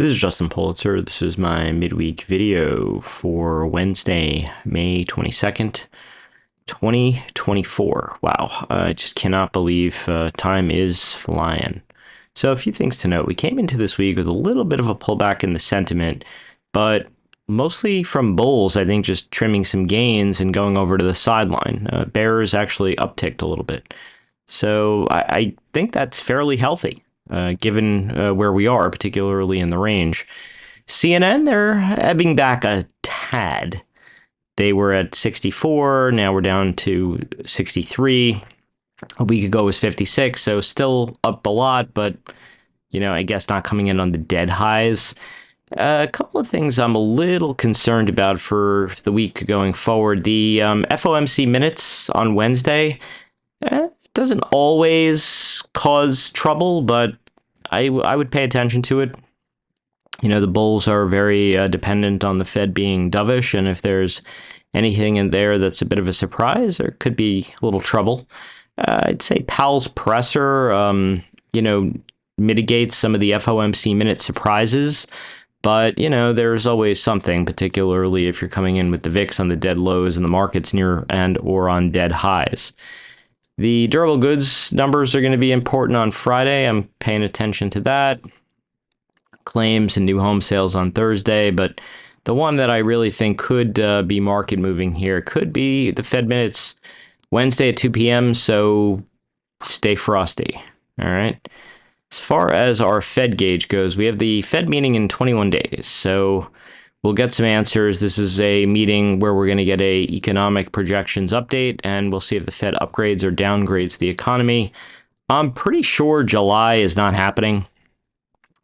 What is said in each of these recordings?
This is Justin Pulitzer. This is my midweek video for Wednesday, May 22nd, 2024. Wow, I just cannot believe time is flying. So a few things to note. We came into this week with a little bit of a pullback in the sentiment, but mostly from bulls, I think, just trimming some gains and going over to the sideline. Bears actually upticked a little bit. So I think that's fairly healthy. Given where we are, particularly in the range. CNN, they're ebbing back a tad. They were at 64, now we're down to 63. A week ago was 56, so still up a lot, but, I guess not coming in on the dead highs. A couple of things I'm a little concerned about for the week going forward. The FOMC minutes on Wednesday doesn't always cause trouble, but I would pay attention to it. The bulls are very dependent on the Fed being dovish, and if there's anything in there that's a bit of a surprise, there could be a little trouble. I'd say Powell's presser, mitigates some of the FOMC minute surprises, but, there's always something, particularly if you're coming in with the VIX on the dead lows and the markets near and or on dead highs. The durable goods numbers are going to be important on Friday. I'm paying attention to that. Claims and new home sales on Thursday, but the one that I really think could be market moving here could be the Fed minutes Wednesday at 2 p.m., so stay frosty. All right. As far as our Fed gauge goes, we have the Fed meeting in 21 days, so we'll get some answers. This is a meeting where we're going to get a economic projections update, and we'll see if the Fed upgrades or downgrades the economy. I'm pretty sure July is not happening.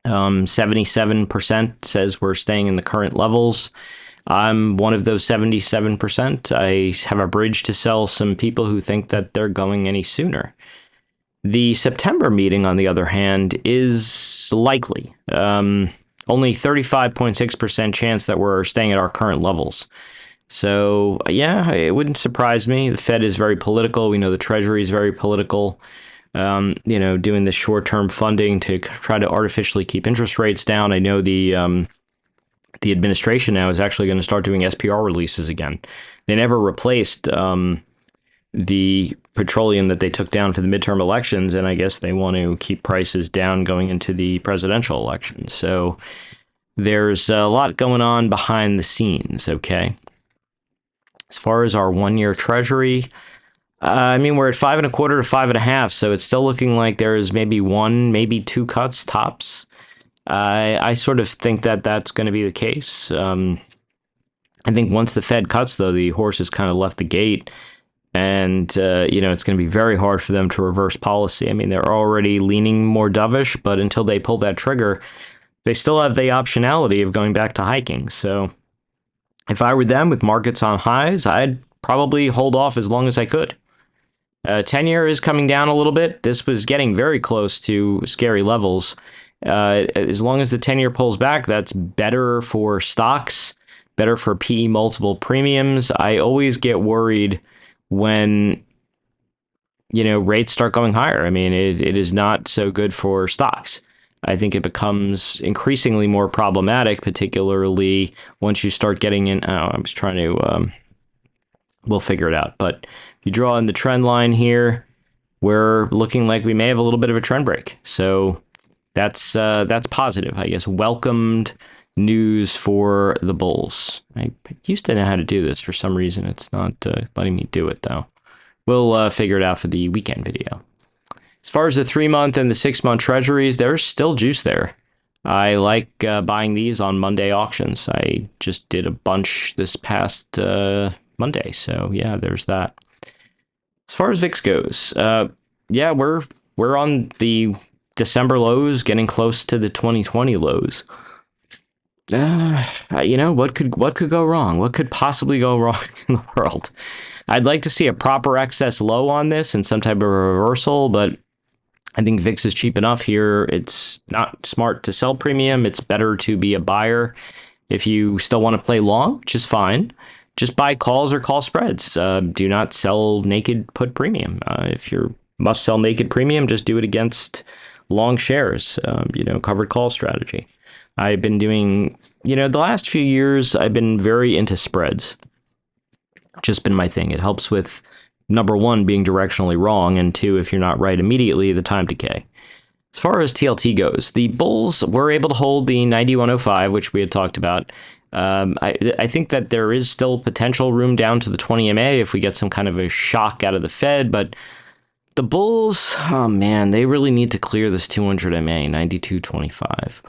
77% says we're staying in the current levels. I'm one of those 77%. I have a bridge to sell some people who think that they're going any sooner. The September meeting, on the other hand, is likely. Only 35.6% chance that we're staying at our current levels. So, yeah, it wouldn't surprise me. The Fed is very political. We know the Treasury is very political. Doing this short-term funding to try to artificially keep interest rates down. I know the administration now is actually going to start doing SPR releases again. They never replaced the petroleum that they took down for the midterm elections, and I guess they want to keep prices down going into the presidential election. So there's a lot going on behind the scenes, okay? As far as our one-year Treasury, we're at 5.25 to 5.5, so it's still looking like there's maybe one, maybe two cuts tops. I sort of think that that's going to be the case. I think once the Fed cuts, though, the horse has kind of left the gate. And, it's going to be very hard for them to reverse policy. I mean, they're already leaning more dovish, but until they pull that trigger, they still have the optionality of going back to hiking. So if I were them with markets on highs, I'd probably hold off as long as I could. 10-year is coming down a little bit. This was getting very close to scary levels. As long as the 10-year pulls back, that's better for stocks, better for PE multiple premiums. I always get worried when, rates start going higher. I mean, it is not so good for stocks. I think it becomes increasingly more problematic, particularly once you start getting in. I was trying to, we'll figure it out. But if you draw in the trend line here, we're looking like we may have a little bit of a trend break. So that's positive, I guess. Welcomed news for the bulls. I used to know how to do this. For some reason, it's not letting me do it, though. We'll figure it out for the weekend video. As far as the 3-month and the 6-month treasuries, there's still juice there. I like buying these on Monday auctions. I just did a bunch this past Monday, so yeah, there's that. As far as VIX goes, we're on the December lows, getting close to the 2020 lows. What could go wrong? What could possibly go wrong in the world? I'd like to see a proper excess low on this and some type of reversal, but I think VIX is cheap enough here. It's not smart to sell premium. It's better to be a buyer. If you still want to play long, which is fine, just buy calls or call spreads. Do not sell naked put premium. If you must sell naked premium, just do it against long shares, covered call strategy. I've been doing, the last few years, I've been very into spreads. Just been my thing. It helps with, number one, being directionally wrong, and two, if you're not right immediately, the time decay. As far as TLT goes, the bulls were able to hold the 9105, which we had talked about. I think that there is still potential room down to the 20 MA if we get some kind of a shock out of the Fed, but the bulls, oh man, they really need to clear this 200 MA, 9225.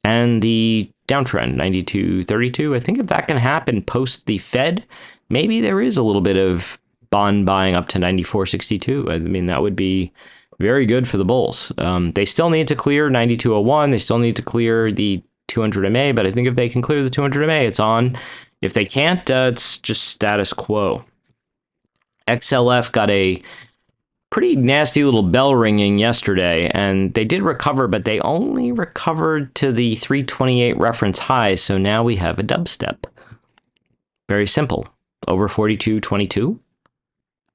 And the downtrend, 9232. I think if that can happen post the Fed, maybe there is a little bit of bond buying up to 9462. I mean, that would be very good for the bulls. They still need to clear 9201. They still need to clear the 200 MA, but I think if they can clear the 200 MA, it's on. If they can't, it's just status quo. XLF got a pretty nasty little bell ringing yesterday, and they did recover, but they only recovered to the 328 reference high, so now we have a dubstep. Very simple. Over 42.22.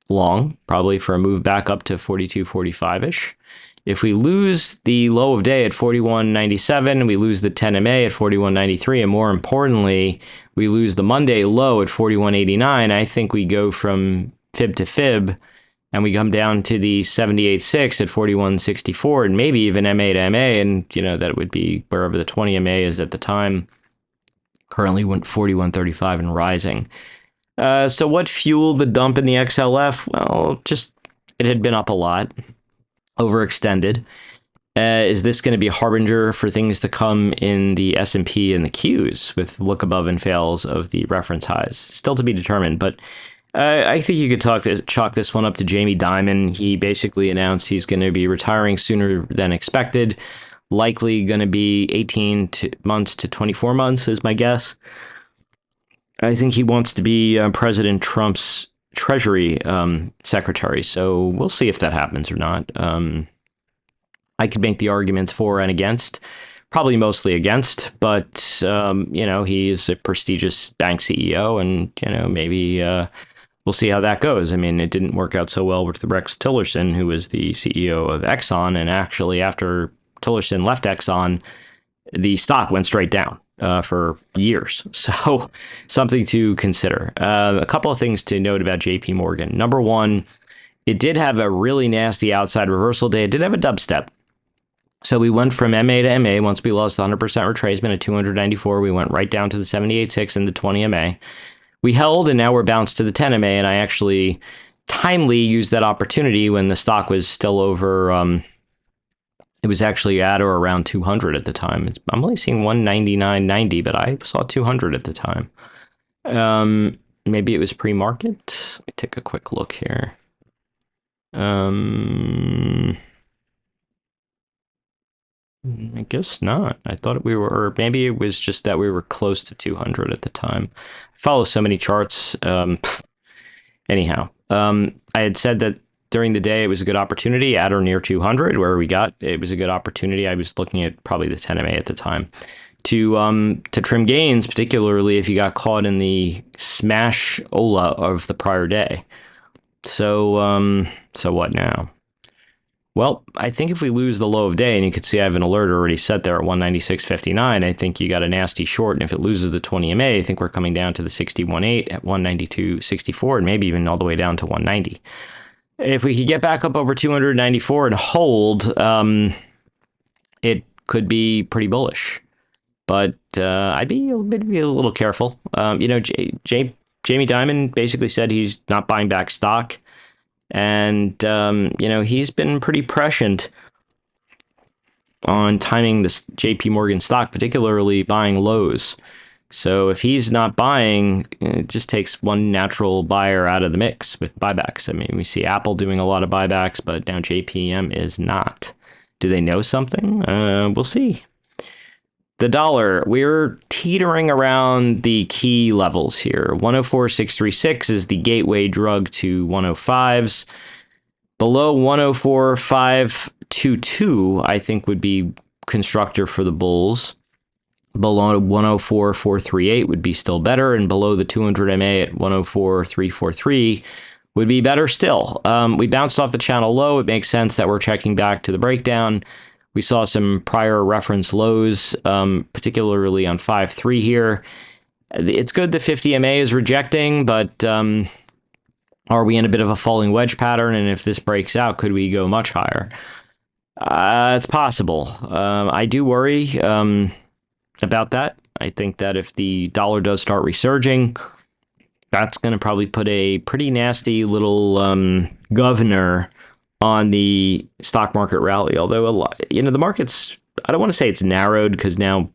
Long, probably for a move back up to 42.45-ish. If we lose the low of day at 41.97, we lose the 10 MA at 41.93, and more importantly, we lose the Monday low at 41.89, I think we go from fib to fib, and we come down to the 78.6 at 41.64, and maybe even MA to MA, and that would be wherever the 20 MA is at the time. Currently went 41.35 and rising. So what fueled the dump in the XLF? Well, just it had been up a lot, overextended. Is this going to be a harbinger for things to come in the S&P and the Qs with look above and fails of the reference highs? Still to be determined, but I think you could chalk this one up to Jamie Dimon. He basically announced he's going to be retiring sooner than expected, likely going to be 18 months to 24 months is my guess. I think he wants to be President Trump's Treasury Secretary, so we'll see if that happens or not. I could make the arguments for and against, probably mostly against, but, he is a prestigious bank CEO, and, maybe we'll see how that goes. I mean, it didn't work out so well with Rex Tillerson, who was the CEO of Exxon, and actually after Tillerson left Exxon, the stock went straight down. For years. So something to consider. A couple of things to note about JP Morgan. Number one, it did have a really nasty outside reversal day. It did have a dubstep. So we went from MA to MA. Once we lost 100% retracement at 294, we went right down to the 78.6 and the 20 MA. We held, and now we're bounced to the 10 MA, and I actually timely used that opportunity when the stock was still over... it was actually at or around 200 at the time. I'm only seeing 199.90, but I saw 200 at the time. Maybe it was pre-market. Let me take a quick look here. I guess not. I thought we were, or maybe it was just that we were close to 200 at the time. I follow so many charts. Anyhow, I had said that during the day, it was a good opportunity at or near 200, where we got. It was a good opportunity. I was looking at probably the 10 MA at the time to trim gains, particularly if you got caught in the smash OLA of the prior day. So what now? Well, I think if we lose the low of day, and you can see I have an alert already set there at 196.59, I think you got a nasty short. And if it loses the 20 MA, I think we're coming down to the 61.8 at 192.64, and maybe even all the way down to 190. If we could get back up over 294 and hold, it could be pretty bullish. But I'd be a little careful. Jamie Dimon basically said he's not buying back stock. And, he's been pretty prescient on timing this JP Morgan stock, particularly buying lows. So if he's not buying, it just takes one natural buyer out of the mix with buybacks. I mean, we see Apple doing a lot of buybacks, but now JPM is not. Do they know something? We'll see. The dollar, we're teetering around the key levels here. 104.636 is the gateway drug to 105s. Below 104.522, I think would be constructive for the bulls. Below 104.438 would be still better, and below the 200 MA at 104.343 would be better still. We bounced off the channel low. It makes sense that we're checking back to the breakdown. We saw some prior reference lows, particularly on 5-3 here. It's good the 50 MA is rejecting, but are we in a bit of a falling wedge pattern? And if this breaks out, could we go much higher? It's possible. I do worry about that. I think that if the dollar does start resurging, that's going to probably put a pretty nasty little governor on the stock market rally. Although, the market's, I don't want to say it's narrowed because now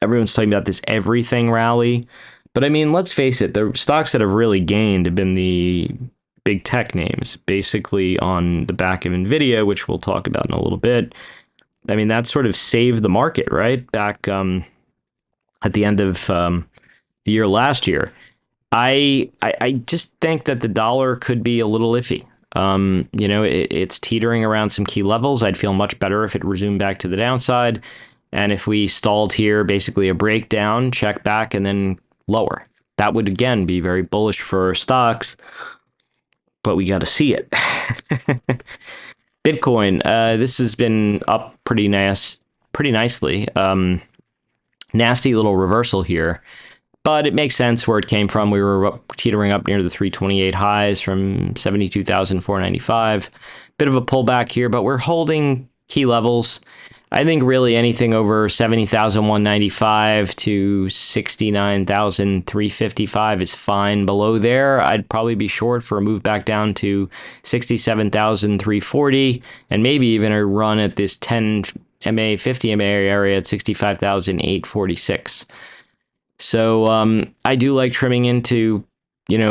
everyone's talking about this everything rally. But I mean, let's face it, the stocks that have really gained have been the big tech names, basically on the back of NVIDIA, which we'll talk about in a little bit. I mean, that sort of saved the market, right? Back at the end of the year last year. I just think that the dollar could be a little iffy. It's teetering around some key levels. I'd feel much better if it resumed back to the downside. And if we stalled here, basically a breakdown, check back, and then lower. That would, again, be very bullish for stocks, but we got to see it. Bitcoin, this has been up pretty nicely. Nasty little reversal here, but it makes sense where it came from. We were teetering up near the 328 highs from 72,495. Bit of a pullback here, but we're holding key levels. I think really anything over 70,195 to 69,355 is fine. Below there, I'd probably be short for a move back down to 67,340 and maybe even a run at this 10 MA, 50 MA area at 65,846. So I do like trimming into,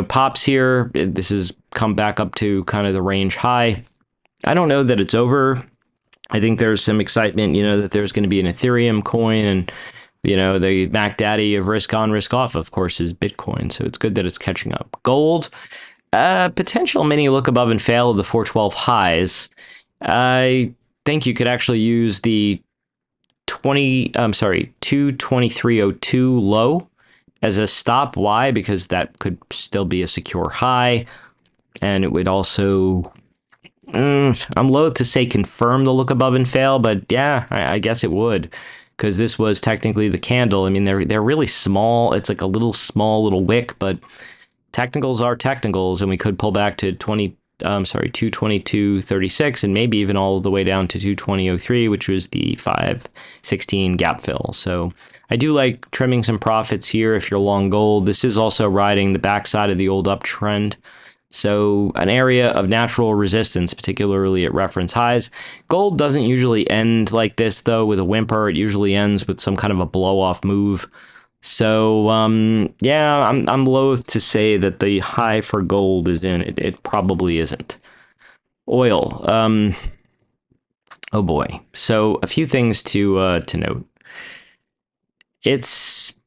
pops here. This has come back up to kind of the range high. I don't know that it's over. I think there's some excitement, that there's going to be an Ethereum coin, and, the Mac Daddy of risk on, risk off, of course, is Bitcoin. So it's good that it's catching up. Gold, potential mini look above and fail of the 412 highs. I think you could actually use the 223.02 low as a stop. Why? Because that could still be a secure high, and it would also, I'm loath to say confirm the look above and fail, but yeah, I guess it would, because this was technically the candle. I mean, they're really small. It's like a small little wick, but technicals are technicals, and we could pull back to 222.36 and maybe even all the way down to 220.03, which was the 516 gap fill. So I do like trimming some profits here if you're long gold. This is also riding the backside of the old uptrend. So an area of natural resistance, particularly at reference highs. Gold doesn't usually end like this, though, with a whimper. It usually ends with some kind of a blow-off move. So, yeah, I'm loath to say that the high for gold is in. It probably isn't. Oil. Oh, boy. So a few things to note. It's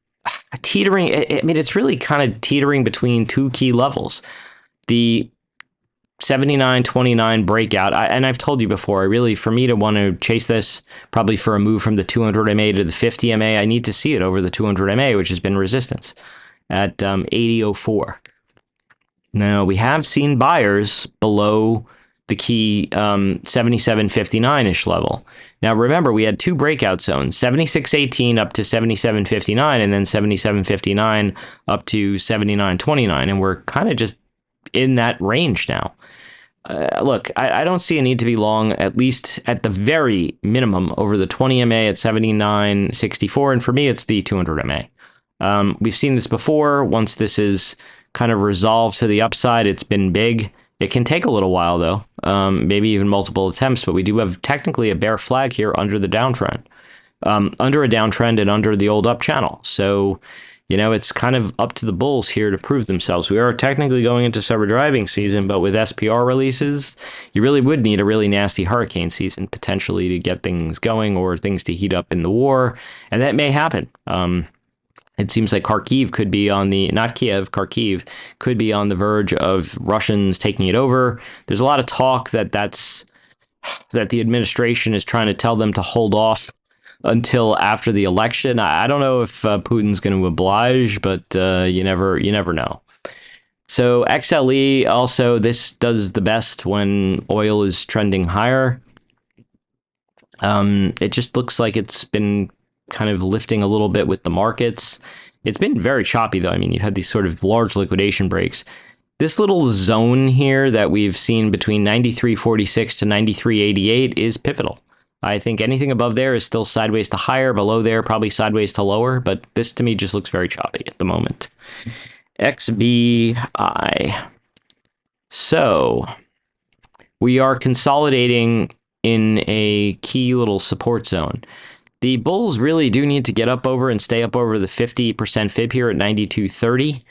teetering. I mean, it's really kind of teetering between two key levels. The 79.29 breakout, and I've told you before, for me to want to chase this, probably for a move from the 200 MA to the 50 MA, I need to see it over the 200 MA, which has been resistance at 80.04. Now, we have seen buyers below the key 77.59-ish level. Now, remember, we had two breakout zones, 76.18 up to 77.59, and then 77.59 up to 79.29, and we're kind of just in that range now. Look, I don't see a need to be long, at least at the very minimum, over the 20 MA at 79.64, and for me, it's the 200 MA. We've seen this before. Once this is kind of resolved to the upside, it's been big. It can take a little while, though, maybe even multiple attempts, but we do have technically a bear flag here under the downtrend, under a downtrend and under the old up channel. So, it's kind of up to the bulls here to prove themselves. We are technically going into summer driving season, but with SPR releases, you really would need a really nasty hurricane season potentially to get things going or things to heat up in the war, and that may happen. It seems like Kharkiv could be on the, not Kiev, Kharkiv could be on the verge of Russians taking it over. There's a lot of talk that the administration is trying to tell them to hold off until after the election. I don't know if Putin's going to oblige, but you never know. So XLE also, this does the best when oil is trending higher. It just looks like it's been kind of lifting a little bit with the markets. It's been very choppy, though. I mean, you've had these sort of large liquidation breaks. This little zone here that we've seen between 93.46 to 93.88 is pivotal. I think anything above there is still sideways to higher, below there probably sideways to lower, but this to me just looks very choppy at the moment. XBI. So we are consolidating in a key little support zone. The bulls really do need to get up over and stay up over the 50% fib here at 92.30.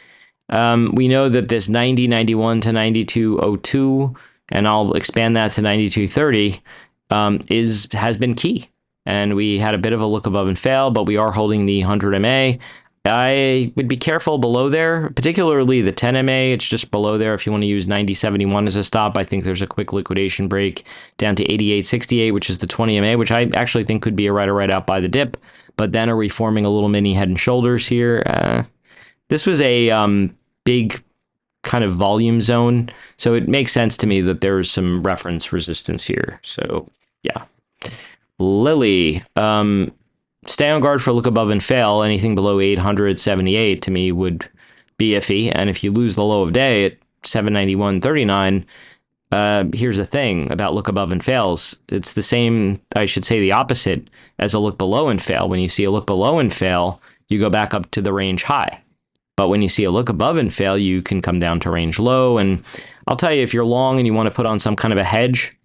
We know that this 90.91 to 92.02, and I'll expand that to 92.30, has been key. And we had a bit of a look above and fail, but we are holding the 100 MA. I would be careful below there, particularly the 10 MA. It's just below there if you want to use 90.71 as a stop. I think there's a quick liquidation break down to 88.68, which is the 20 MA, which I actually think could be a right out by the dip. But then are we forming a little mini head and shoulders here? This was a big kind of volume zone, so it makes sense to me that there's some reference resistance here. So yeah. Lily, stay on guard for look above and fail. Anything below 878 to me would be iffy. And if you lose the low of day at 791.39, here's the thing about look above and fails. It's the same, I should say the opposite, as a look below and fail. When you see a look below and fail, you go back up to the range high. But when you see a look above and fail, you can come down to range low. And I'll tell you, if you're long and you want to put on some kind of a hedge,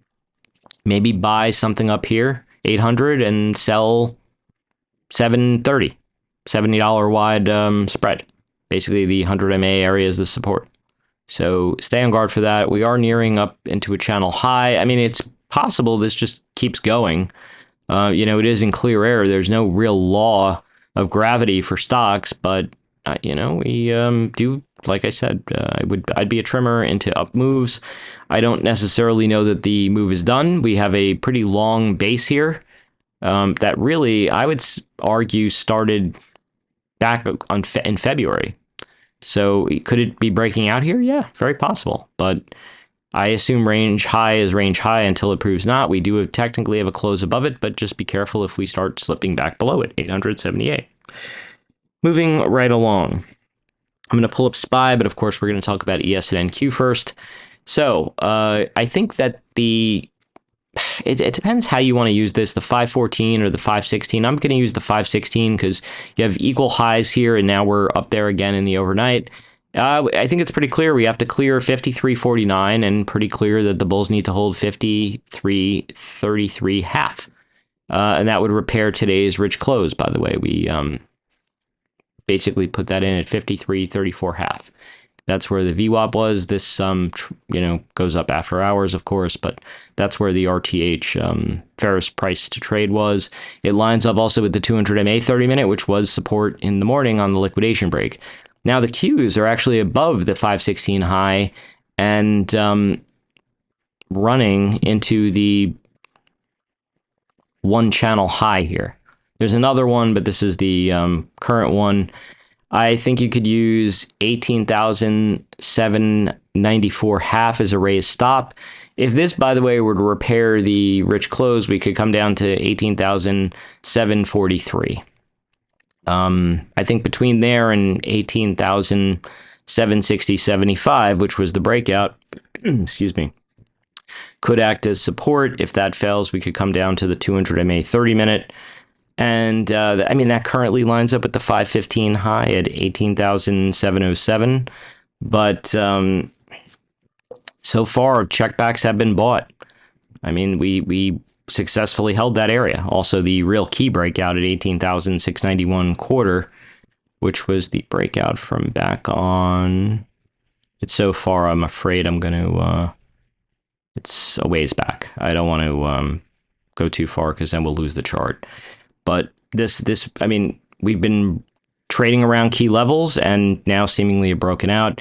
maybe buy something up here, 800, and sell 730, $70 wide spread. Basically, the 100 MA area is the support. So stay on guard for that. We are nearing up into a channel high. I mean, it's possible this just keeps going. It is in clear air. There's no real law of gravity for stocks, but we do, like I said, I'd be a trimmer into up moves. I don't necessarily know that the move is done. We have a pretty long base here that really, I would argue, started back in February. So could it be breaking out here? Yeah, very possible. But I assume range high is range high until it proves not. We do technically have a close above it, but just be careful if we start slipping back below it, 878. Moving right along, I'm going to pull up SPY, but of course we're going to talk about ES and NQ first. So I think that it depends how you want to use this, the 514 or the 516. I'm going to use the 516 because you have equal highs here, and now we're up there again in the overnight. I think it's pretty clear we have to clear 53.49, and pretty clear that the bulls need to hold 53.33 half. And that would repair today's rich close, by the way. We basically put that in at 53.34 half. That's where the VWAP was. This goes up after hours, of course, but that's where the RTH fairest price to trade was. It lines up also with the 200 MA 30-minute, which was support in the morning on the liquidation break. Now the Qs are actually above the 516 high and running into the one channel high here. There's another one, but this is the current one. I think you could use 18,794 half as a raised stop. If this, by the way, were to repair the rich close, we could come down to 18,743. I think between there and 18,760.75, which was the breakout, excuse me, could act as support. If that fails, we could come down to the 200 MA 30-minute. And that currently lines up with the 515 high at 18,707. But so far, checkbacks have been bought. I mean, we successfully held that area. Also, the real key breakout at 18,691 quarter, which was the breakout from back on. It's so far, I'm afraid I'm going to. It's a ways back. I don't want to go too far because then we'll lose the chart. But we've been trading around key levels and now seemingly have broken out.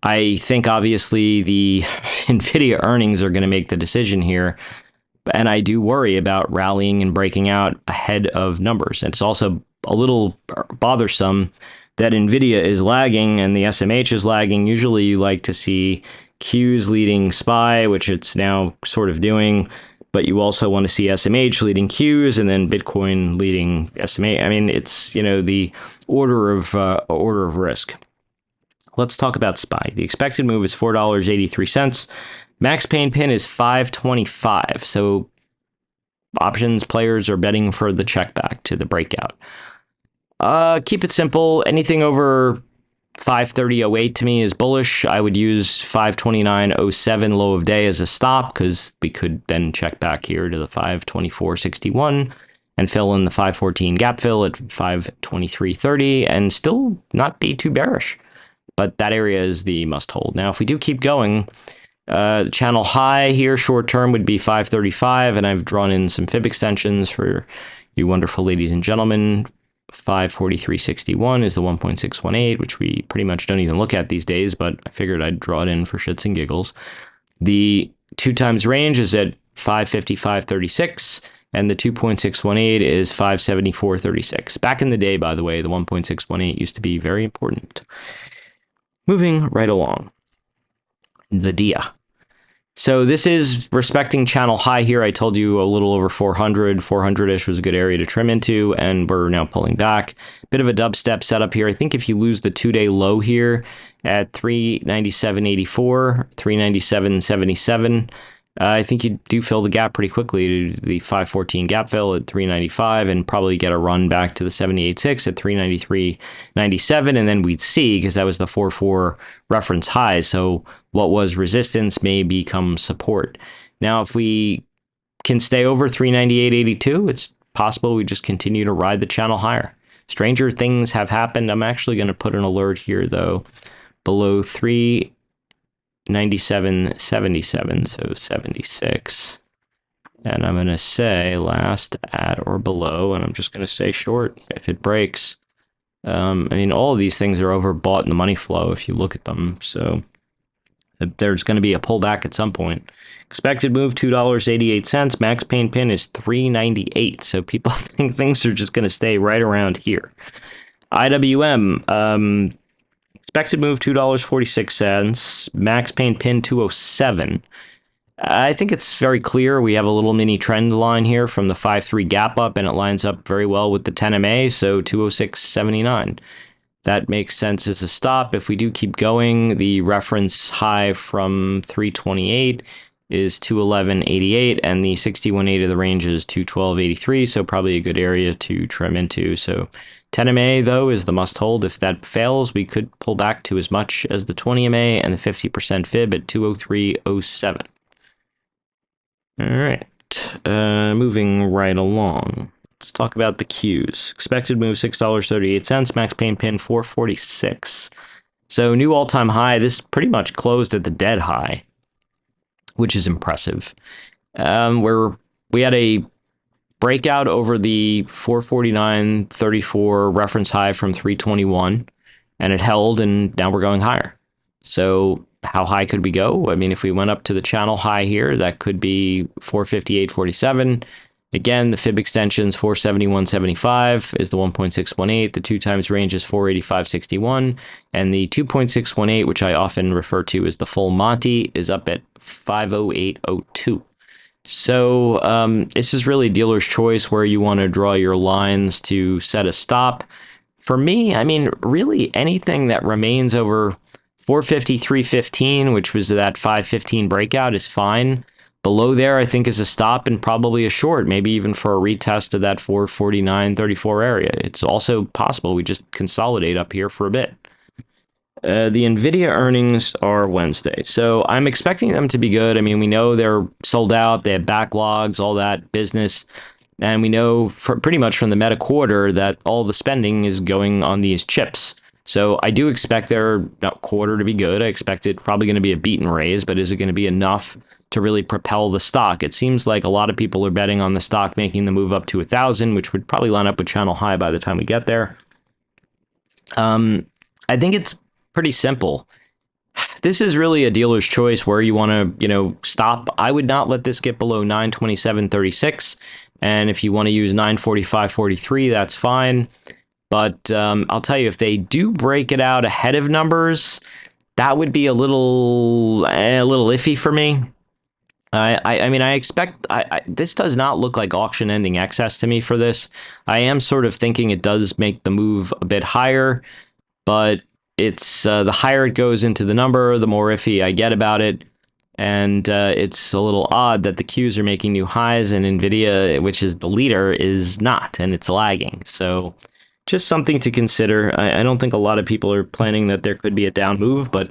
I think obviously the NVIDIA earnings are going to make the decision here. And I do worry about rallying and breaking out ahead of numbers. And it's also a little bothersome that NVIDIA is lagging and the SMH is lagging. Usually you like to see Qs leading SPY, which it's now sort of doing. but you also want to see SMH leading Qs and then Bitcoin leading SMA. I mean, it's, you know, the order of risk. Let's talk about SPY. The expected move is $4.83. Max pain pin is 525. So options players are betting for the check back to the breakout. Keep it simple. Anything over 530.08 to me is bullish. I would use 529.07 low of day as a stop, because we could then check back here to the 524.61 and fill in the 514 gap fill at 523.30 and still not be too bearish. But that area is the must hold. Now, if we do keep going, channel high here short term would be 535, and I've drawn in some fib extensions for you wonderful ladies and gentlemen. 543.61 is the 1.618, which we pretty much don't even look at these days, but I figured I'd draw it in for shits and giggles. The 2 times range is at 555.36, and the 2.618 is 574.36. Back in the day, by the way, the 1.618 used to be very important. Moving right along, the DIA. So this is respecting channel high here. I told you a little over 400, 400-ish was a good area to trim into, and we're now pulling back. Bit of a dubstep setup here. I think if you lose the 2-day low here at 397.84, 397.77, I think you do fill the gap pretty quickly to the 514 gap fill at 395 and probably get a run back to the 78.6 at 393.97, and then we'd see, because that was the 4.4 reference high. So what was resistance may become support. Now, if we can stay over 398.82, it's possible we just continue to ride the channel higher. Stranger things have happened. I'm actually going to put an alert here, though, below 397.77, so 76. And I'm going to say last at or below, and I'm just going to say short if it breaks. I mean, all of these things are overbought in the money flow if you look at them. So there's going to be a pullback at some point. Expected move $2.88. Max pain pin is 398. So people think things are just going to stay right around here. IWM, expected move $2.46. Max pain pin 207. I think it's very clear. We have a little mini trend line here from the 5.3 gap up, and it lines up very well with the 10 MA, so 206.79. That makes sense as a stop. If we do keep going, the reference high from 328 is 211.88, and the 61.8 of the range is 212.83, so probably a good area to trim into. So 10 MA, though, is the must hold. If that fails, we could pull back to as much as the 20 MA and the 50% fib at 203.07. All right, moving right along. Let's talk about the Qs. Expected move $6.38. Max pain pin 446. So new all-time high. This pretty much closed at the dead high, which is impressive. Where we had a breakout over the 449.34 reference high from 321, and it held, and now we're going higher. So how high could we go? I mean, if we went up to the channel high here, that could be 458.47. Again, the fib extensions 471.75 is the 1.618. The 2 times range is 485.61, and the 2.618, which I often refer to as the full Monty, is up at 508.02. So this is really dealer's choice where you want to draw your lines to set a stop. For me, I mean, really anything that remains over 453.15, which was that 515 breakout, is fine. Below there, I think, is a stop and probably a short, maybe even for a retest of that 449.34 area. It's also possible we just consolidate up here for a bit. The NVIDIA earnings are Wednesday, so I'm expecting them to be good. I mean, we know they're sold out, they have backlogs, all that business, and we know pretty much from the Meta quarter that all the spending is going on these chips. So I do expect their quarter to be good. I expect it probably going to be a beat and raise, but is it going to be enough to really propel the stock? It seems like a lot of people are betting on the stock making the move up to 1,000, which would probably line up with channel high by the time we get there. I think it's pretty simple. This is really a dealer's choice where you want to, stop. I would not let this get below 927.36. And if you want to use 945.43, that's fine. But I'll tell you, if they do break it out ahead of numbers, that would be a little iffy for me. I mean, I expect this does not look like auction ending excess to me for this. I am sort of thinking it does make the move a bit higher, but it's the higher it goes into the number, the more iffy I get about it. And it's a little odd that the Qs are making new highs and NVIDIA, which is the leader, is not, and it's lagging. So just something to consider. I don't think a lot of people are planning that there could be a down move, but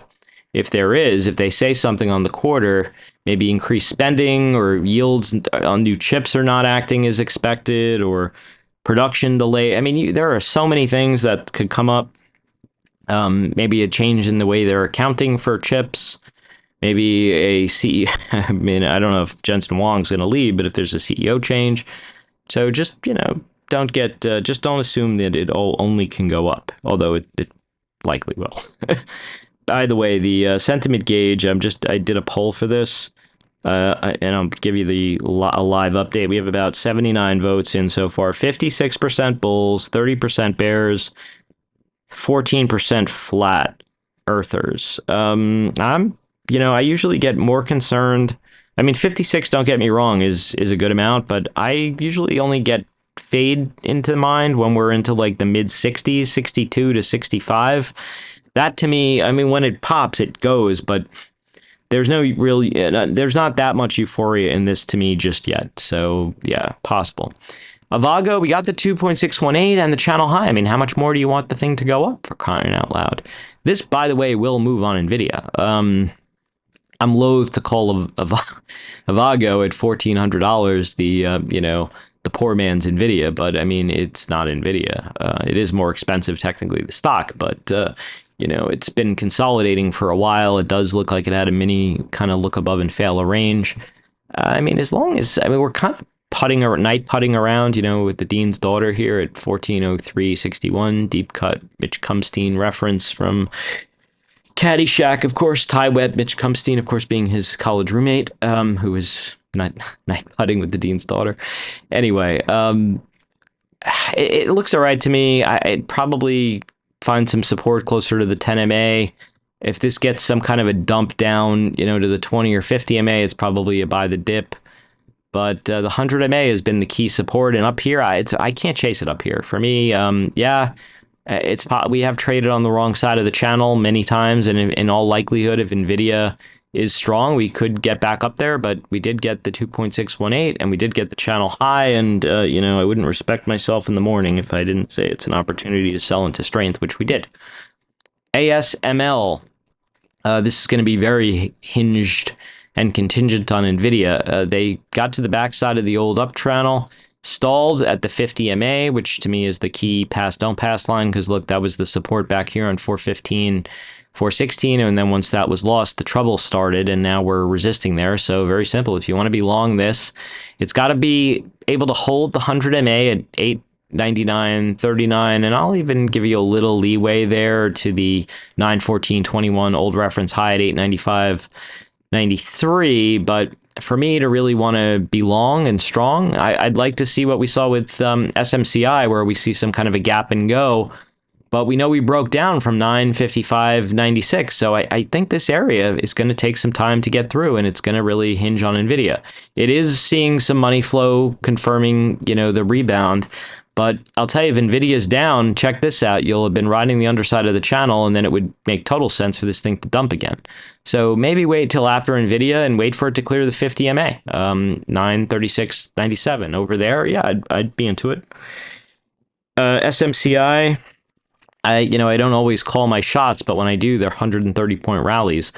if there is, if they say something on the quarter, maybe increased spending or yields on new chips are not acting as expected, or production delay. I mean, there are so many things that could come up. Maybe a change in the way they're accounting for chips. Maybe a CEO. I mean, I don't know if Jensen Huang's going to leave, but if there's a CEO change, so just don't get just don't assume that it all only can go up, although it likely will. By the way, the sentiment gauge, I did a poll for this, and I'll give you a live update. We have about 79 votes in so far. 56% bulls, 30% bears, 14% flat earthers. I usually get more concerned. I mean, 56, don't get me wrong, is a good amount, but I usually only get fade into mind when we're into like the mid 60s, 62 to 65. That to me, I mean, when it pops, it goes, but there's there's not that much euphoria in this to me just yet. So yeah, possible. AVGO, we got the 2.618 and the channel high. I mean, how much more do you want the thing to go up, for crying out loud? This, by the way, will move on NVIDIA. I'm loath to call AVGO at $1,400 the poor man's NVIDIA, but I mean, it's not NVIDIA. It is more expensive technically, the stock, but it's been consolidating for a while. It does look like it had a mini kind of look above and fail a range. I mean, we're kind of night putting around, with the Dean's daughter here at 1403.61, deep cut Mitch Kumstein reference from Caddyshack, of course. Ty Webb, Mitch Kumstein, of course, being his college roommate, who is night putting with the Dean's daughter. Anyway, it looks all right to me. I'd probably find some support closer to the 10 MA. If this gets some kind of a dump down, to the 20 or 50 MA, it's probably a buy the dip. But the 100 MA has been the key support, and up here, I can't chase it up here. For me, we have traded on the wrong side of the channel many times, and in all likelihood, if NVIDIA is strong, we could get back up there, but we did get the 2.618, and we did get the channel high, and, I wouldn't respect myself in the morning if I didn't say it's an opportunity to sell into strength, which we did. ASML, this is going to be very hinged and contingent on NVIDIA. They got to the backside of the old up channel, stalled at the 50 MA, which to me is the key pass don't pass line, because look, that was the support back here on 415, 416, and then once that was lost, the trouble started, and now we're resisting there. So very simple. If you want to be long this, it's got to be able to hold the 100 MA at 899.39, and I'll even give you a little leeway there to the 914.21 old reference high at 895.93, but for me to really want to be long and strong, I'd like to see what we saw with SMCI, where we see some kind of a gap and go. But we know we broke down from 955.96, so I think this area is going to take some time to get through, and it's going to really hinge on NVIDIA. It is seeing some money flow confirming, the rebound. But I'll tell you, if NVIDIA's down, check this out. You'll have been riding the underside of the channel, and then it would make total sense for this thing to dump again. So maybe wait till after NVIDIA and wait for it to clear the 50 MA, 936.97. Over there, yeah, I'd be into it. SMCI, I don't always call my shots, but when I do, they're 130-point rallies.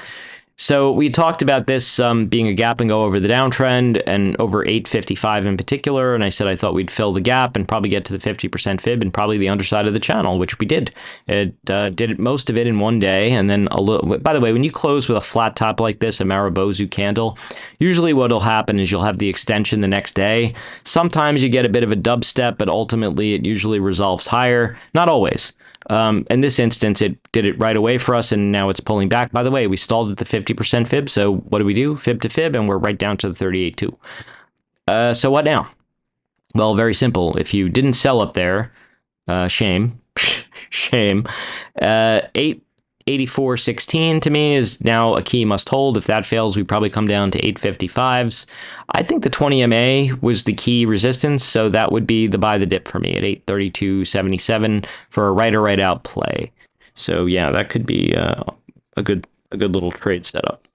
So we talked about this being a gap and go over the downtrend and over 855 in particular, and I said I thought we'd fill the gap and probably get to the 50% fib and probably the underside of the channel, which we did. It did most of it in one day, and then a little. By the way, when you close with a flat top like this, a Maribozu candle, usually what'll happen is you'll have the extension the next day. Sometimes you get a bit of a dubstep, but ultimately it usually resolves higher. Not always. In this instance, it did it right away for us, and now it's pulling back. By the way, we stalled at the 50% fib, so what do we do? Fib to fib, and we're right down to the 38.2. So what now? Well, very simple. If you didn't sell up there, shame, shame. 8 84.16 to me is now a key must hold. If that fails, we probably come down to 855s. I think the 20 MA was the key resistance, so that would be the buy the dip for me at 832.77 for a right or right out play. So yeah, that could be a good little trade setup.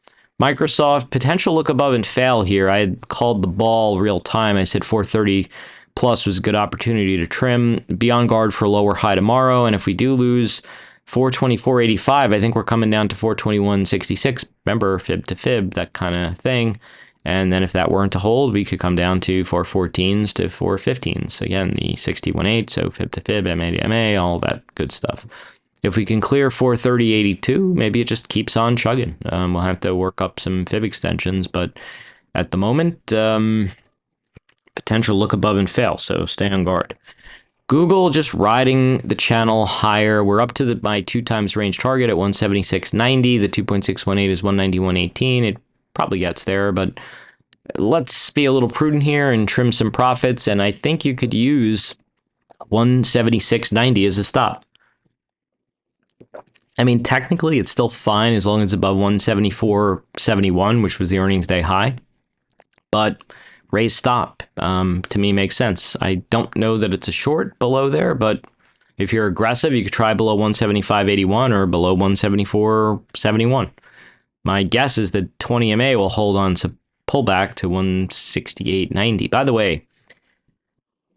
Microsoft, potential look above and fail here. I had called the ball real time. I said 430 plus was a good opportunity to trim. Be on guard for a lower high tomorrow, and if we do lose 424.85, I think we're coming down to 421.66. Remember, fib to fib, that kind of thing. And then if that weren't to hold, we could come down to 414s to 415s. Again, the 61.8, so fib to fib, MA to MA, all that good stuff. If we can clear 430.82, maybe it just keeps on chugging. We'll have to work up some fib extensions, but at the moment, potential look above and fail, so stay on guard. Google just riding the channel higher. We're up to my 2 times range target at 176.90. The 2.618 is 191.18. It probably gets there, but let's be a little prudent here and trim some profits, and I think you could use 176.90 as a stop. I mean, technically, it's still fine as long as it's above 174.71, which was the earnings day high. But raise stop, to me, makes sense. I don't know that it's a short below there, but if you're aggressive, you could try below 175.81 or below 174.71. My guess is that 20 MA will hold on to pull back to 168.90. By the way,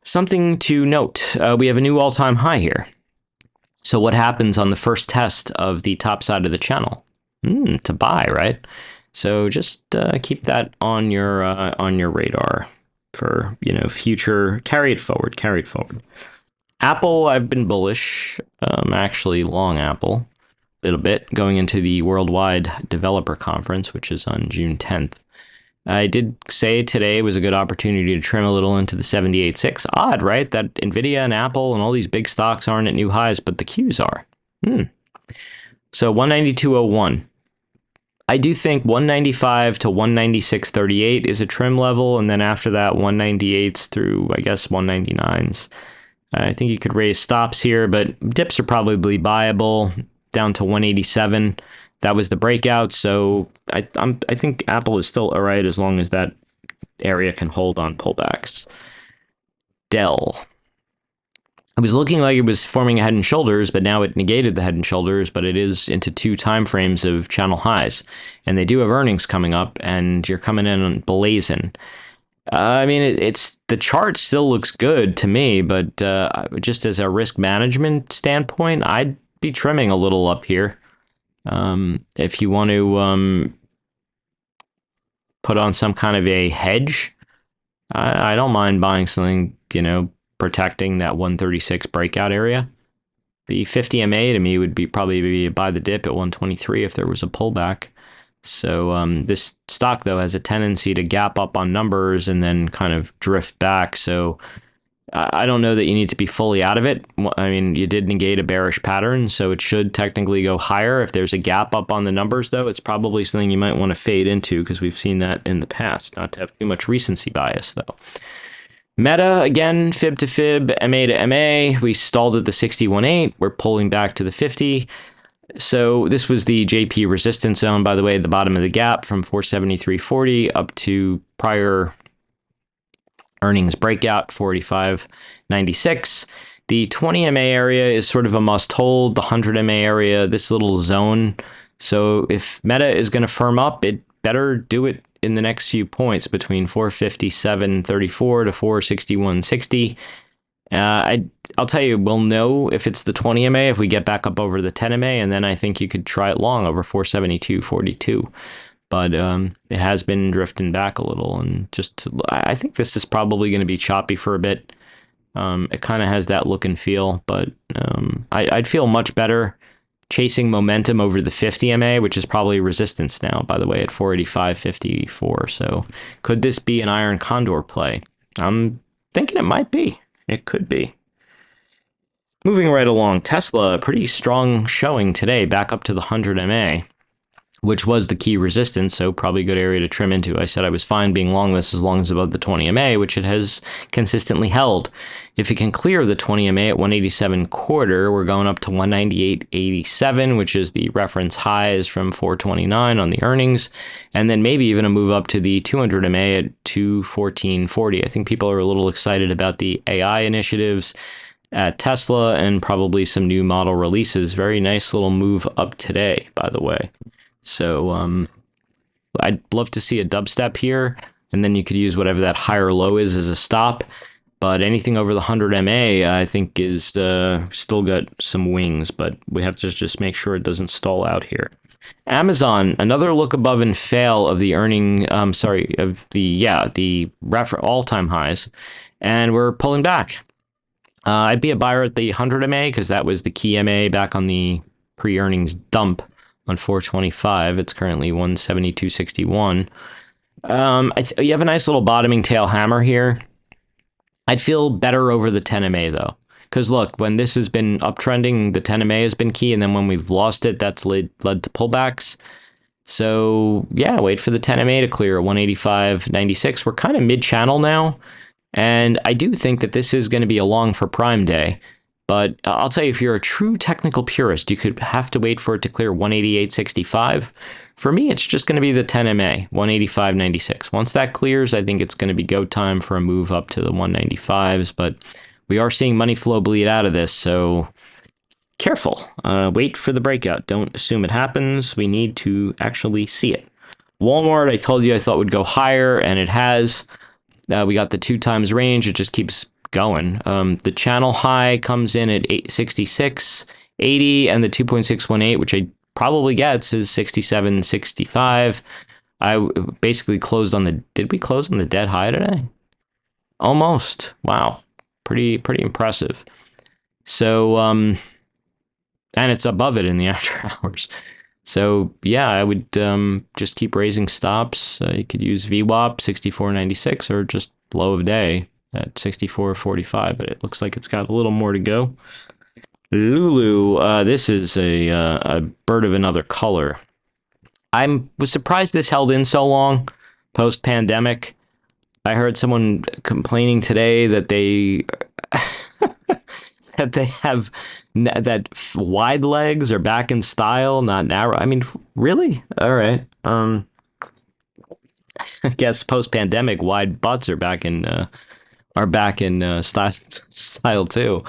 something to note, we have a new all-time high here. So what happens on the first test of the top side of the channel? To buy, right? So just keep that on your radar for, future. Carry it forward. Apple, I've been bullish. Actually, long Apple a little bit going into the Worldwide Developer Conference, which is on June 10th. I did say today was a good opportunity to trim a little into the 78.6. Odd, right? That NVIDIA and Apple and all these big stocks aren't at new highs, but the Qs are. So 192.01. I do think 195 to 196.38 is a trim level, and then after that, 198s through, I guess, 199s. I think you could raise stops here, but dips are probably buyable down to 187. That was the breakout, so I think Apple is still all right as long as that area can hold on pullbacks. DELL. It was looking like it was forming a head and shoulders, but now it negated the head and shoulders, but it is into 2 time frames of channel highs. And they do have earnings coming up, and you're coming in on blazing. I mean, it's the chart still looks good to me, but just as a risk management standpoint, I'd be trimming a little up here. If you want to put on some kind of a hedge, I don't mind buying something, protecting that 136 breakout area. The 50 MA to me would probably be buy the dip at 123 if there was a pullback. So this stock, though, has a tendency to gap up on numbers and then kind of drift back. So I don't know that you need to be fully out of it. I mean, you did negate a bearish pattern, so it should technically go higher. If there's a gap up on the numbers, though, it's probably something you might want to fade into because we've seen that in the past, not to have too much recency bias, though. Meta, again, fib to fib, MA to MA. We stalled at the 61.8. We're pulling back to the 50. So this was the JP resistance zone, by the way, at the bottom of the gap from 473.40 up to prior earnings breakout, 485.96. The 20 MA area is sort of a must hold. The 100 MA area, this little zone. So if Meta is going to firm up, it better do it in the next few points between 457.34 to 461.60. I'll tell you, we'll know if it's the 20 MA if we get back up over the 10 MA, and then I think you could try it long over 472.42. But it has been drifting back a little, and I think this is probably going to be choppy for a bit. It kind of has that look and feel, but I'd feel much better chasing momentum over the 50 MA, which is probably resistance now, by the way, at 485.54. So could this be an iron condor play? I'm thinking it might be. It could be. Moving right along, Tesla, pretty strong showing today, back up to the 100 MA. which was the key resistance, so probably a good area to trim into. I said I was fine being long this as long as above the 20 MA, which it has consistently held. If it can clear the 20 MA at 187.25, we're going up to 198.87, which is the reference highs from 429 on the earnings, and then maybe even a move up to the 200 MA at 214.40. I think people are a little excited about the AI initiatives at Tesla and probably some new model releases. Very nice little move up today, by the way. So I'd love to see a dubstep here, and then you could use whatever that higher low is as a stop. But anything over the 100 MA, I think, is still got some wings, but we have to just make sure it doesn't stall out here. Amazon, another look above and fail of the the all-time highs, and we're pulling back. I'd be a buyer at the 100 MA because that was the key MA back on the pre-earnings dump on 425. It's currently 172.61. You have a nice little bottoming tail hammer here. I'd feel better over the 10 MA though, because look, when this has been uptrending, the 10 MA has been key, and then when we've lost it, that's led to pullbacks. So yeah, wait for the 10 MA to clear 185.96. We're kind of mid-channel now, and I do think that this is going to be a long for Prime Day. But I'll tell you, if you're a true technical purist, you could have to wait for it to clear 188.65. For me, it's just going to be the 10 MA, 185.96. Once that clears, I think it's going to be go time for a move up to the 195s. But we are seeing money flow bleed out of this, so careful. Wait for the breakout. Don't assume it happens. We need to actually see it. Walmart, I told you I thought would go higher, and it has. We got the 2 times range. It just keeps going. The channel high comes in at 866.80, and the 2.618, which I probably gets, is 67.65. I basically closed on the. Did we close on the dead high today? Almost. Wow, pretty impressive. So and it's above it in the after hours. So yeah, I would just keep raising stops. You could use VWAP 64.96 or just low of day at 64.45, but it looks like it's got a little more to go. LULU, this is a bird of another color. I was surprised this held in so long post-pandemic. I heard someone complaining today that they that they have that wide legs are back in style, not narrow. I mean, really? All right. I guess post-pandemic wide butts are back in style too.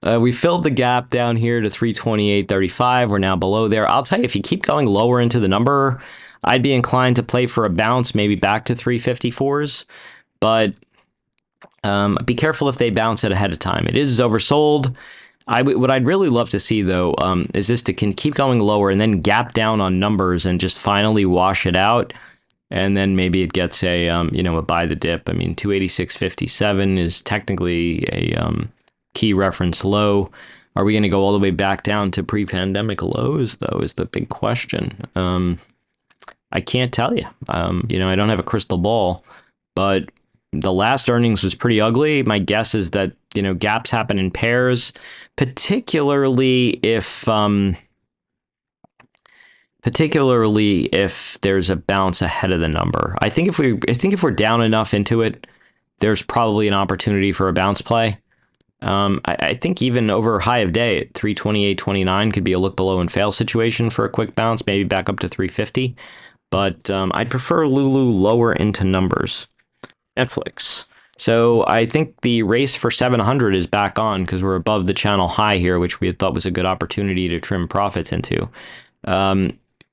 We filled the gap down here to 328.35. We're now below there. I'll tell you, if you keep going lower into the number, I'd be inclined to play for a bounce, maybe back to 354s. But be careful if they bounce it ahead of time. It is oversold. What I'd really love to see, though, is this to keep going lower and then gap down on numbers and just finally wash it out. And then maybe it gets a buy the dip. I mean, 286.57 is technically a key reference low. Are we going to go all the way back down to pre-pandemic lows, though, is the big question. I can't tell you. I don't have a crystal ball, but the last earnings was pretty ugly. My guess is that, gaps happen in pairs, particularly if there's a bounce ahead of the number. I think if we're down enough into it, there's probably an opportunity for a bounce play. I think even over high of day at 328.29 could be a look below and fail situation for a quick bounce, maybe back up to 350. But I'd prefer LULU lower into numbers. Netflix. So I think the race for 700 is back on because we're above the channel high here, which we had thought was a good opportunity to trim profits into.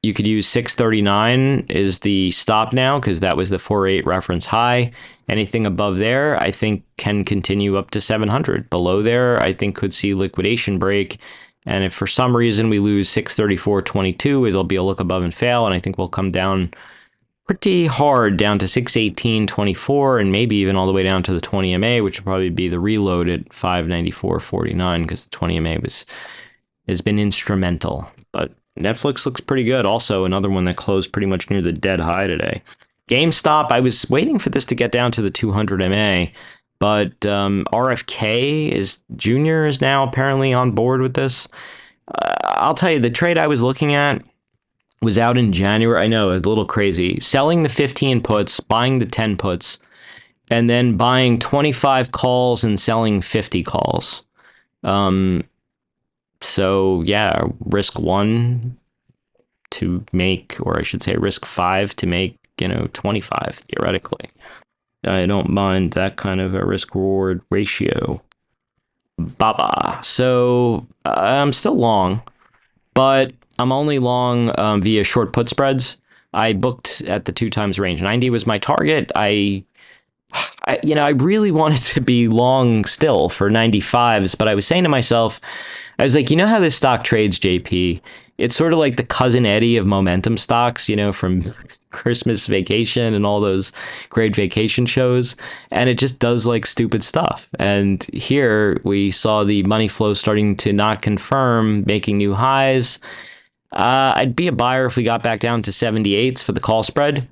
You could use 639 is the stop now because that was the 4.8 reference high. Anything above there, I think, can continue up to 700. Below there, I think could see liquidation break. And if for some reason we lose 634.22, it'll be a look above and fail. And I think we'll come down pretty hard down to 618.24 and maybe even all the way down to the 20 MA, which will probably be the reload at 594.49 because the 20 MA has been instrumental. But Netflix looks pretty good. Also, another one that closed pretty much near the dead high today. GameStop, I was waiting for this to get down to the 200 MA, but RFK Jr. is now apparently on board with this. I'll tell you, the trade I was looking at, was out in January. I know, a little crazy. Selling the 15 puts, buying the 10 puts, and then buying 25 calls and selling 50 calls. So yeah, risk 1 to make, or I should say risk 5 to make, 25 theoretically. I don't mind that kind of a risk reward ratio. Baba. So I'm still long, but I'm only long via short put spreads. I booked at the 2 times range. 90 was my target. I really wanted to be long still for 95s, but I was saying to myself, I was like, you know how this stock trades, JP? It's sort of like the cousin Eddie of momentum stocks, from Christmas Vacation and all those great vacation shows. And it just does like stupid stuff. And here we saw the money flow starting to not confirm, making new highs. I'd be a buyer if we got back down to 78s for the call spread.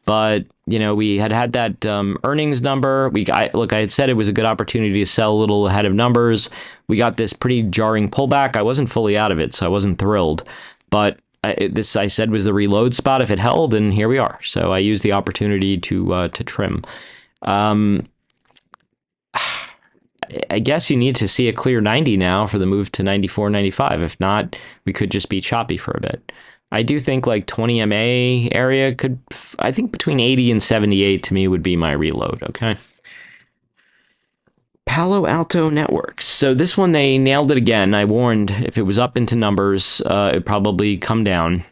But, we had that earnings number. I had said it was a good opportunity to sell a little ahead of numbers. We got this pretty jarring pullback. I wasn't fully out of it, so I wasn't thrilled. But this, I said, was the reload spot if it held, and here we are. So I used the opportunity to trim. I guess you need to see a clear 90 now for the move to 94, 95. If not, we could just be choppy for a bit. I do think like 20 MA area I think between 80 and 78 to me would be my reload, okay? Palo Alto Networks. So this one, they nailed it again. I warned if it was up into numbers, it'd probably come down.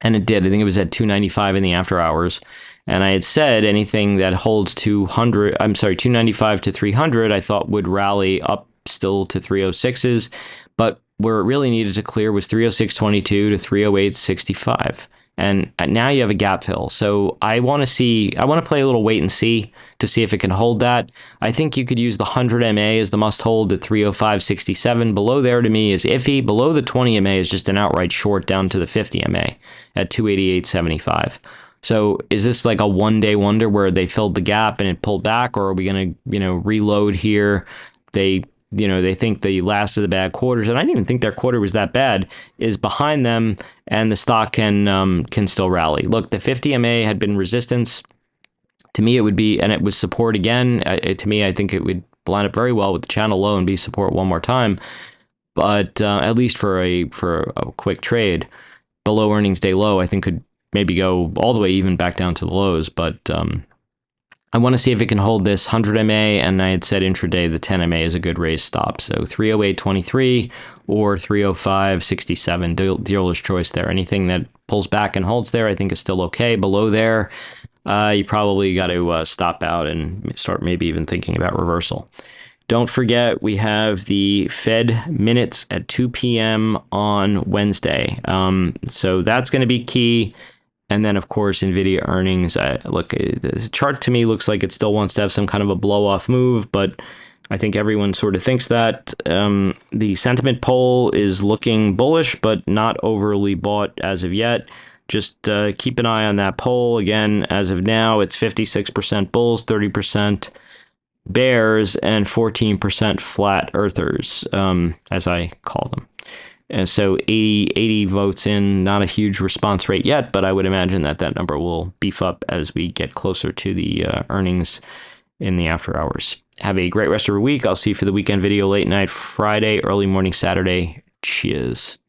And it did. I think it was at 295 in the after hours. And I had said anything that holds 295 to 300, I thought would rally up still to 306s. But where it really needed to clear was 306.22 to 308.65. And now you have a gap fill. So I want to play a little wait and see to see if it can hold that. I think you could use the 100 MA as the must hold at 305.67. Below there to me is iffy. Below the 20 MA is just an outright short down to the 50 MA at 288.75. So is this like a one-day wonder where they filled the gap and it pulled back, or are we going to, reload here? They think the last of the bad quarters, and I didn't even think their quarter was that bad, is behind them, and the stock can still rally. Look, the 50 MA had been resistance. To me, it would be, and it was support again. To me, I think it would line up very well with the channel low and be support one more time. But at least for a quick trade, below earnings day low, I think could maybe go all the way even back down to the lows. But I want to see if it can hold this 100 MA, and I had said intraday the 10 MA is a good raise stop. So 308.23 or 305.67, dealer's choice there. Anything that pulls back and holds there, I think is still okay. Below there, you probably got to stop out and start maybe even thinking about reversal. Don't forget, we have the Fed minutes at 2 p.m. on Wednesday. So that's going to be key. And then, of course, NVIDIA earnings. The chart to me looks like it still wants to have some kind of a blow-off move, but I think everyone sort of thinks that. The sentiment poll is looking bullish, but not overly bought as of yet. Just keep an eye on that poll. Again, as of now, it's 56% bulls, 30% bears, and 14% flat earthers, as I call them. And so 80 votes in, not a huge response rate yet, but I would imagine that number will beef up as we get closer to the earnings in the after hours. Have a great rest of your week. I'll see you for the weekend video late night Friday, early morning Saturday. Cheers.